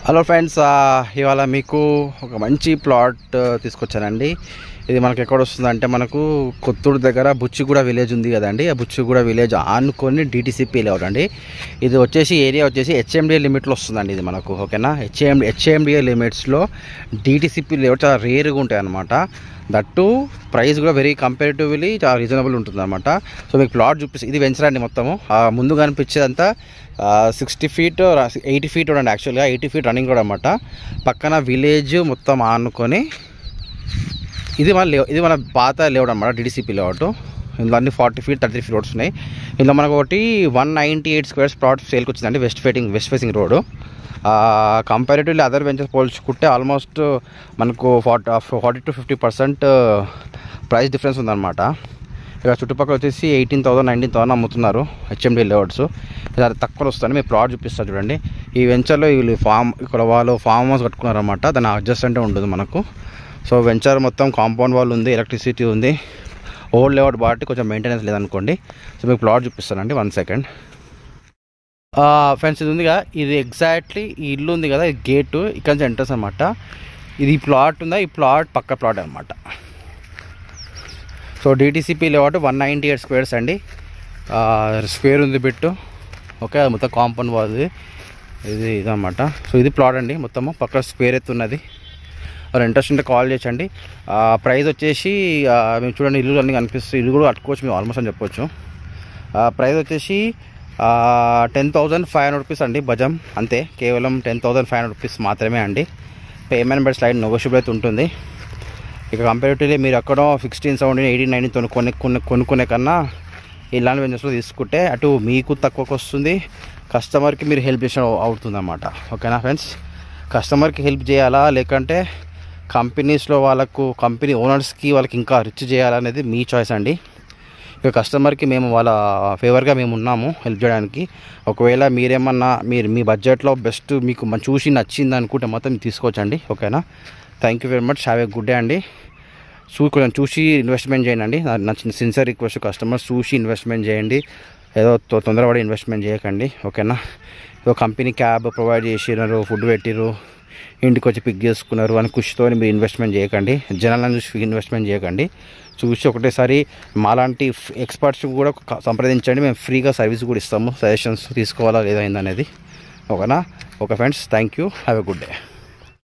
Hello friends, ఇవాళ మీకు ఒక మంచి ప్లాట్ తీసుకొచ్చానండి. ఇది మనకు ఎక్కడ వస్తుందంటే మనకు కొత్తూరు దగ్గర బుచ్చిగూడ విలేజ్ ఉంది కదండి. ఆ బుచ్చిగూడ విలేజ్ ఆనుకొని డిటీసీపీ లేఅవుట్ అండి. ఇది వచ్చేసి ఏరియా వచ్చేసి హెచ్ఎండిఏ లిమిట్లో వస్తుందండి. ఇది మనకు ఓకేనా. హెచ్ఎండిఏ లిమిట్స్లో డిటీసీపీ లేఅవుట్ చాలా రేరుగా ఉంటాయి అన్నమాట. దట్టు ప్రైస్ కూడా వెరీ కంపారిటివ్లీ చాలా రీజనబుల్ ఉంటుంది అనమాట. సో మీకు ప్లాట్ చూపిస్తే ఇది వెంచర్ అండి. మొత్తము ముందు కనిపించేదంతా 60 feet 80 feet ఉండండి. యాక్చువల్గా 80 feet రన్నింగ్ రోడ్ అనమాట. పక్కన విలేజ్ మొత్తం ఆనుకొని ఇది మన పాత లేఅవుట్ అనమాట, డిటీసీపీ లేఅవుట్. ఇందులో అన్ని 40 feet 33 feet రోడ్స్ ఉన్నాయి. ఇందులో మనకు ఒకటి 198 squares ప్లాట్ సేల్కి వచ్చిందండి. West facing road. Comparatively other ventures పోల్చుకుంటే ఆల్మోస్ట్ మనకు 40 to 50% ప్రైస్ డిఫరెన్స్ ఉందన్నమాట. ఇక చుట్టుపక్కల వచ్చేసి 18,000 19,000 అమ్ముతున్నారు హెచ్ఎండి లేఅవుట్స్. ఇది తక్కువ వస్తుంది. మీరు ప్లాట్ చూపిస్తారు చూడండి. ఈ వెంచర్లో వీళ్ళు ఇక్కడ వాళ్ళు ఫామ్ హౌస్ కట్టుకున్నారన్నమాట. దాన్ని అడ్జస్ట్ అంటే ఉంటుంది మనకు. సో వెంచర్ మొత్తం కాంపౌండ్ వాల్ ఉంది, ఎలక్ట్రిసిటీ ఉంది. ఓల్డ్ లేఅవుట్ కాబట్టి కొంచెం మెయింటెనెన్స్ లేదనుకోండి. సో మీకు ప్లాట్ చూపిస్తానండి. 1 second. ఫ్రెండ్స్, ఇది ఉందిగా, ఇది ఎగ్జాక్ట్లీ ఈ ఇల్లు ఉంది కదా, ఇది గేటు ఇక్కడ నుంచి ఎంట్రన్స్ అనమాట. ఇది ప్లాట్ ఉందా, ఈ ప్లాట్ పక్క ప్లాట్ అనమాట. సో డిటీసీపీ లేఅవుట్ 198 squares అండి. స్క్వేర్ ఉంది బిట్టు. ఓకే, అది మొత్తం కాంపౌండ్ వాల్ ఇదన్నమాట. సో ఇది ప్లాట్ అండి. మొత్తము పక్క స్క్వేర్ ఎత్తున్నది. మరి ఇంట్రెస్ట్ ఉంటే కాల్ చేయొచ్చండి. ప్రైస్ వచ్చేసి మేము చూడండి, ఇల్లు అన్నీ కనిపిస్తుంది. ఇల్లు కూడా కట్టుకోవచ్చు మేము ఆల్మోస్ట్ అని చెప్పొచ్చు. ప్రైస్ వచ్చేసి 10,500 rupees అండి. బజం అంతే, కేవలం 10,500 rupees మాత్రమే అండి. పేమెంట్ బై స్లైడ్ నెగోషియబుల్ అయితే ఉంటుంది. ఇక కంపారిటివ్లీ మీరు అక్కడ 16, 17, 18, 19 కొనుక్కునే కన్నా ఇలాంటి వెంచర్స్లో తీసుకుంటే అటు మీకు తక్కువకు వస్తుంది, కస్టమర్కి మీరు హెల్ప్ చేసిన అవుతుంది అన్నమాట. ఓకేనా ఫ్రెండ్స్. కస్టమర్కి హెల్ప్ చేయాలా లేకంటే కంపెనీస్లో కంపెనీ ఓనర్స్కి వాళ్ళకి ఇంకా రిచ్ చేయాలనేది మీ చాయిస్ అండి. ఇక కస్టమర్కి మేము వాళ్ళ ఫేవర్గా మేము ఉన్నాము హెల్ప్ చేయడానికి. ఒకవేళ మీరేమన్నా మీ బడ్జెట్లో బెస్ట్ మీకు చూసి నచ్చింది అనుకుంటే మాత్రం తీసుకోవచ్చండి. ఓకేనా. Thank you very much. Have a good day అండి. కొంచెం చూసి ఇన్వెస్ట్మెంట్ చేయండి. నచ్చిన సిన్సియర్ రిక్వెస్ట్, కస్టమర్స్ చూసి ఇన్వెస్ట్మెంట్ చేయండి. ఏదో తొందరపడి ఇన్వెస్ట్మెంట్ చేయకండి. ఓకేనా. ఏదో కంపెనీ క్యాబ్ ప్రొవైడ్ చేసినారు, ఫుడ్ పెట్టిరు, ఇంటికి వచ్చి పిక్ చేసుకున్నారు అని ఖుషితో మీరు ఇన్వెస్ట్మెంట్ చేయకండి. జనాలను చూసి ఇన్వెస్ట్మెంట్ చేయకండి. చూసి ఒకటేసారి మాలాంటి ఎక్స్పర్ట్స్ కూడా సంప్రదించండి. మేము ఫ్రీగా సర్వీస్ కూడా ఇస్తాము. సజెషన్స్ తీసుకోవాలా లేదా అనేది. ఓకేనా. Okay friends, thank you. Have a good day.